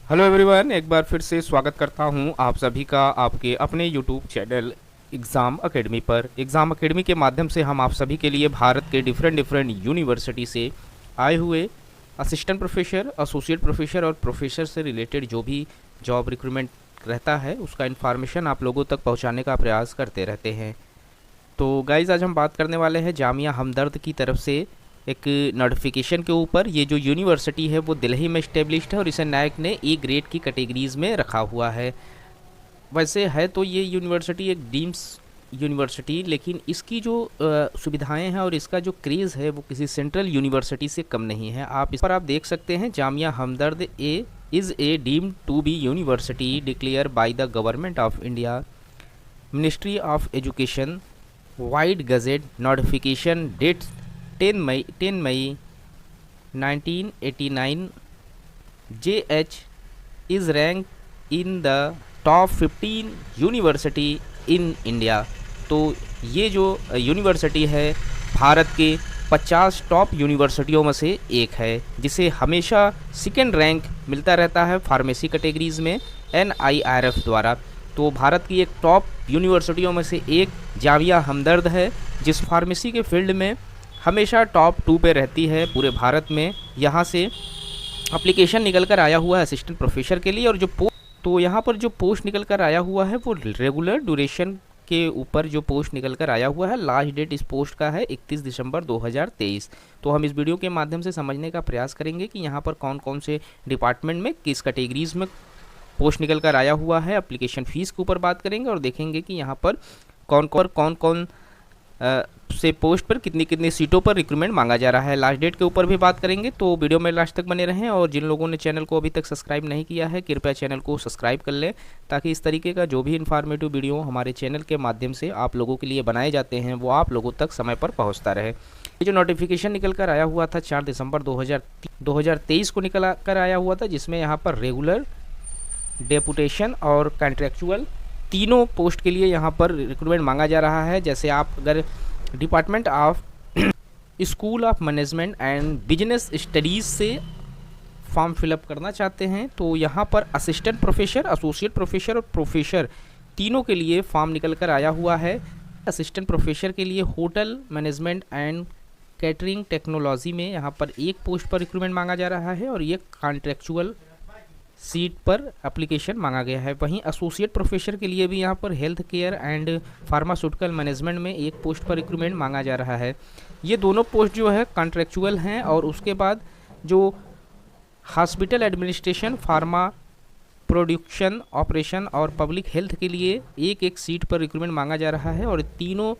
Hello everyone, एक बार फिर से स्वागत करता हूं आप सभी का आपके अपने यूट्यूब चैनल एग्ज़ाम एकेडमी पर। एग्ज़ाम एकेडमी के माध्यम से हम आप सभी के लिए भारत के डिफरेंट यूनिवर्सिटी से आए हुए असिस्टेंट प्रोफेसर, एसोसिएट प्रोफेसर और प्रोफेसर से रिलेटेड जो भी जॉब रिक्रूटमेंट रहता है उसका इन्फॉर्मेशन आप लोगों तक पहुंचाने का प्रयास करते रहते हैं। तो गाइज़, आज हम बात करने वाले हैं जामिया हमदर्द की तरफ से एक नोटिफिकेशन के ऊपर। ये जो यूनिवर्सिटी है वो दिल्ली में इस्टेब्लिश्ड है और इसे नैक ने ए ग्रेड की कैटेगरीज़ में रखा हुआ है। वैसे है तो ये यूनिवर्सिटी एक डीम्स यूनिवर्सिटी, लेकिन इसकी जो सुविधाएं हैं और इसका जो क्रेज़ है वो किसी सेंट्रल यूनिवर्सिटी से कम नहीं है। आप इस पर आप देख सकते हैं, Jamia Hamdard a is a deemed to be university declare by the government of India, ministry of education, vide gazette notification date 10 May 1989। JH is ranked in the top 15 university in India. तो ये जो यूनिवर्सिटी है भारत के 50 top यूनिवर्सिटियों में से एक है, जिसे हमेशा सेकेंड रैंक मिलता रहता है फार्मेसी कैटेगरीज़ में NIRF द्वारा। तो भारत की एक टॉप यूनिवर्सिटियों में से एक जामिया हमदर्द है, जिस फार्मेसी के फील्ड में हमेशा टॉप 2 पे रहती है पूरे भारत में। यहाँ से एप्लीकेशन निकल कर आया हुआ है असिस्टेंट प्रोफेसर के लिए, और तो यहाँ पर जो पोस्ट निकल कर आया हुआ है वो रेगुलर ड्यूरेशन के ऊपर जो पोस्ट निकल कर आया हुआ है। लास्ट डेट इस पोस्ट का है 31 दिसंबर 2023। तो हम इस वीडियो के माध्यम से समझने का प्रयास करेंगे कि यहाँ पर कौन कौन से डिपार्टमेंट में किस कैटेगरीज़ में पोस्ट निकल कर आया हुआ है। एप्लीकेशन फ़ीस के ऊपर बात करेंगे और देखेंगे कि यहाँ पर कौन कौन से पोस्ट पर कितनी कितनी सीटों पर रिक्रूटमेंट मांगा जा रहा है। लास्ट डेट के ऊपर भी बात करेंगे, तो वीडियो में लास्ट तक बने रहें। और जिन लोगों ने चैनल को अभी तक सब्सक्राइब नहीं किया है, कृपया चैनल को सब्सक्राइब कर लें, ताकि इस तरीके का जो भी इन्फॉर्मेटिव वीडियो हमारे चैनल के माध्यम से आप लोगों के लिए बनाए जाते हैं वो आप लोगों तक समय पर पहुँचता रहे। ये जो नोटिफिकेशन निकल कर आया हुआ था 4 दिसंबर 2023 को निकल कर आया हुआ था, जिसमें यहाँ पर रेगुलर, डेपुटेशन और कॉन्ट्रेक्चुअल तीनों पोस्ट के लिए यहाँ पर रिक्रूटमेंट मांगा जा रहा है। जैसे आप अगर department of school of management and business studies से फॉर्म फिलअप करना चाहते हैं, तो यहाँ पर असिस्टेंट प्रोफेसर, एसोसिएट प्रोफेसर और प्रोफेसर तीनों के लिए फॉर्म निकल कर आया हुआ है। असिस्टेंट प्रोफेसर के लिए hotel management and catering technology में यहाँ पर एक पोस्ट पर रिक्रूटमेंट मांगा जा रहा है, और ये कॉन्ट्रेक्चुअल सीट पर एप्लीकेशन मांगा गया है। वहीं एसोसिएट प्रोफेसर के लिए भी यहाँ पर health care and pharmaceutical management में एक पोस्ट पर रिक्रूटमेंट मांगा जा रहा है। ये दोनों पोस्ट जो है कॉन्ट्रेक्चुअल हैं, और उसके बाद जो hospital administration, pharma production operation और पब्लिक हेल्थ के लिए एक एक सीट पर रिक्रूटमेंट मांगा जा रहा है। और तीनों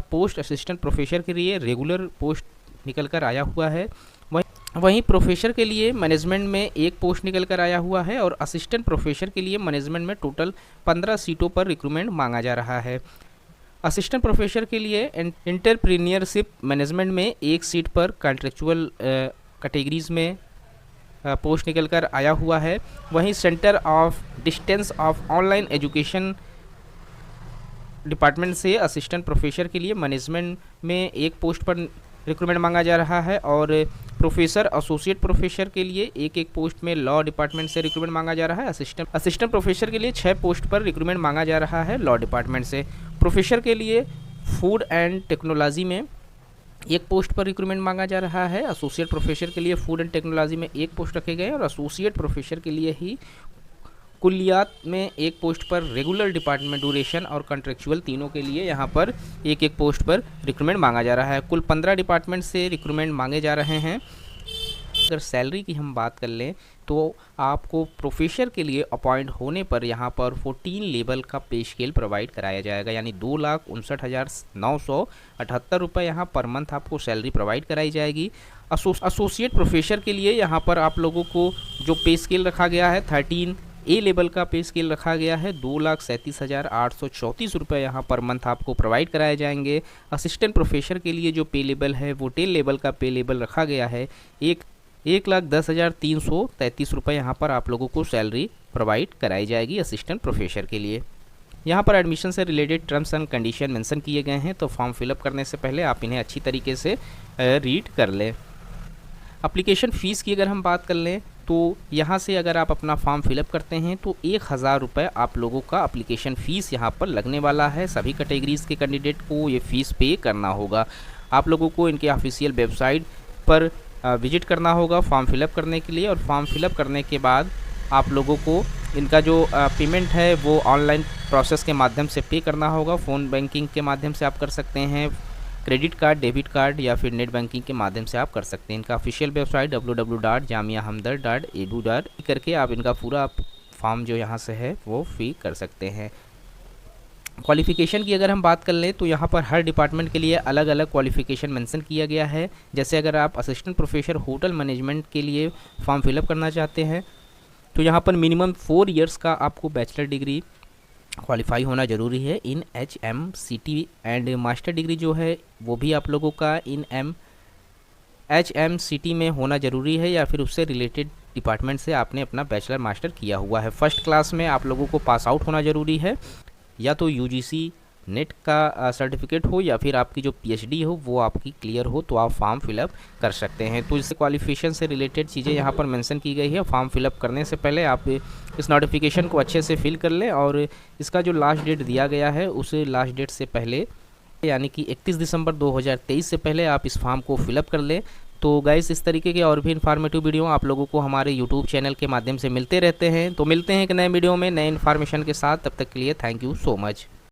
पोस्ट असिस्टेंट प्रोफेसर के लिए रेगुलर पोस्ट निकल कर आया हुआ है। वहीं प्रोफेसर के लिए मैनेजमेंट में एक पोस्ट निकल कर आया हुआ है, और असिस्टेंट प्रोफेसर के लिए मैनेजमेंट में टोटल 15 सीटों पर रिक्रूटमेंट मांगा जा रहा है। असिस्टेंट प्रोफेसर के लिए एंटरप्रेन्योरशिप मैनेजमेंट में एक सीट पर कॉन्ट्रेक्चुअल कैटेगरीज़ में पोस्ट निकल कर आया हुआ है। वहीं centre of distance of online education department से असिस्टेंट प्रोफेसर के लिए मैनेजमेंट में एक पोस्ट पर रिक्रूटमेंट मांगा जा रहा है, और प्रोफेसर, एसोसिएट प्रोफेसर के लिए एक एक पोस्ट में लॉ डिपार्टमेंट से रिक्रूटमेंट मांगा जा रहा है। असिस्टेंट प्रोफेसर के लिए 6 पोस्ट पर रिक्रूटमेंट मांगा जा रहा है लॉ डिपार्टमेंट से। प्रोफेसर के लिए फूड एंड टेक्नोलॉजी में एक पोस्ट पर रिक्रूटमेंट मांगा जा रहा है। एसोसिएट प्रोफेसर के लिए फूड एंड टेक्नोलॉजी में एक पोस्ट रखे गए, और एसोसिएट प्रोफेसर के लिए ही कुलियात में एक पोस्ट पर रेगुलर डिपार्टमेंट ड्यूरेशन और कॉन्ट्रेक्चुअल तीनों के लिए यहाँ पर एक एक पोस्ट पर रिक्रूटमेंट मांगा जा रहा है। कुल 15 डिपार्टमेंट से रिक्रूटमेंट मांगे जा रहे हैं। अगर सैलरी की हम बात कर लें तो आपको प्रोफेसर के लिए अपॉइंट होने पर यहाँ पर 14 लेवल का पे स्केल प्रोवाइड कराया जाएगा, यानी 2,59,978 रुपये यहाँ पर मंथ आपको सैलरी प्रोवाइड कराई जाएगी। एसोसिएट प्रोफेसर के लिए यहाँ पर आप लोगों को जो पे स्केल रखा गया है 13 ए लेवल का पे स्केल रखा गया है। 2,37,834 रुपये यहाँ पर मंथ आपको प्रोवाइड कराए जाएंगे। असिस्टेंट प्रोफेसर के लिए जो पे लेवल है वो 10 लेवल का पे लेवल रखा गया है। 1,10,333 रुपये यहाँ पर आप लोगों को सैलरी प्रोवाइड कराई जाएगी असिस्टेंट प्रोफेसर के लिए। यहाँ पर एडमिशन से related terms and condition mention किए गए हैं, तो फॉर्म फिलअप करने से पहले आप इन्हें अच्छी तरीके से रीड कर लें। एप्लीकेशन फ़ीस की अगर हम बात कर लें तो यहाँ से अगर आप अपना फॉर्म फिलअप करते हैं तो 1000 रुपये आप लोगों का अप्लीकेशन फ़ीस यहाँ पर लगने वाला है। सभी कैटेगरीज़ के कैंडिडेट को ये फ़ीस पे करना होगा। आप लोगों को इनके ऑफिशियल वेबसाइट पर विजिट करना होगा फॉर्म फिलअप करने के लिए, और फॉर्म फिलअप करने के बाद आप लोगों को इनका जो पेमेंट है वो ऑनलाइन प्रोसेस के माध्यम से पे करना होगा। फ़ोन बैंकिंग के माध्यम से आप कर सकते हैं, क्रेडिट कार्ड, डेबिट कार्ड या फिर नेट बैंकिंग के माध्यम से आप कर सकते हैं। इनका ऑफिशियल वेबसाइट www.jamiahumdard.edu करके आप इनका पूरा फॉर्म जो यहाँ से है वो फिल कर सकते हैं। क्वालिफ़िकेशन की अगर हम बात कर लें तो यहाँ पर हर डिपार्टमेंट के लिए अलग अलग क्वालिफ़िकेशन मेंशन किया गया है। जैसे अगर आप असिस्टेंट प्रोफेसर होटल मैनेजमेंट के लिए फॉर्म फिलअप करना चाहते हैं तो यहाँ पर मिनिमम 4 इयर्स का आपको बैचलर डिग्री क्वालिफाई होना ज़रूरी है इन HMCT, एंड मास्टर डिग्री जो है वो भी आप लोगों का इन HMCT में होना ज़रूरी है, या फिर उससे रिलेटेड डिपार्टमेंट से आपने अपना बैचलर मास्टर किया हुआ है। फर्स्ट क्लास में आप लोगों को पास आउट होना ज़रूरी है, या तो UGC नेट का सर्टिफिकेट हो या फिर आपकी जो PhD हो वो आपकी क्लियर हो तो आप फॉर्म फिलअप कर सकते हैं। तो इससे क्वालिफिकेशन से रिलेटेड चीज़ें यहाँ पर मेंशन की गई है। फॉर्म फिलअप करने से पहले आप इस नोटिफिकेशन को अच्छे से फिल कर लें, और इसका जो लास्ट डेट दिया गया है उस लास्ट डेट से पहले यानी कि 31 दिसंबर 2023 से पहले आप इस फॉर्म को फिलअप कर लें। तो गाइस इस तरीके के और भी इन्फॉर्मेटिव वीडियो आप लोगों को हमारे यूट्यूब चैनल के माध्यम से मिलते रहते हैं। तो मिलते हैं एक नए वीडियो में नए इन्फॉर्मेशन के साथ, तब तक के लिए थैंक यू सो मच।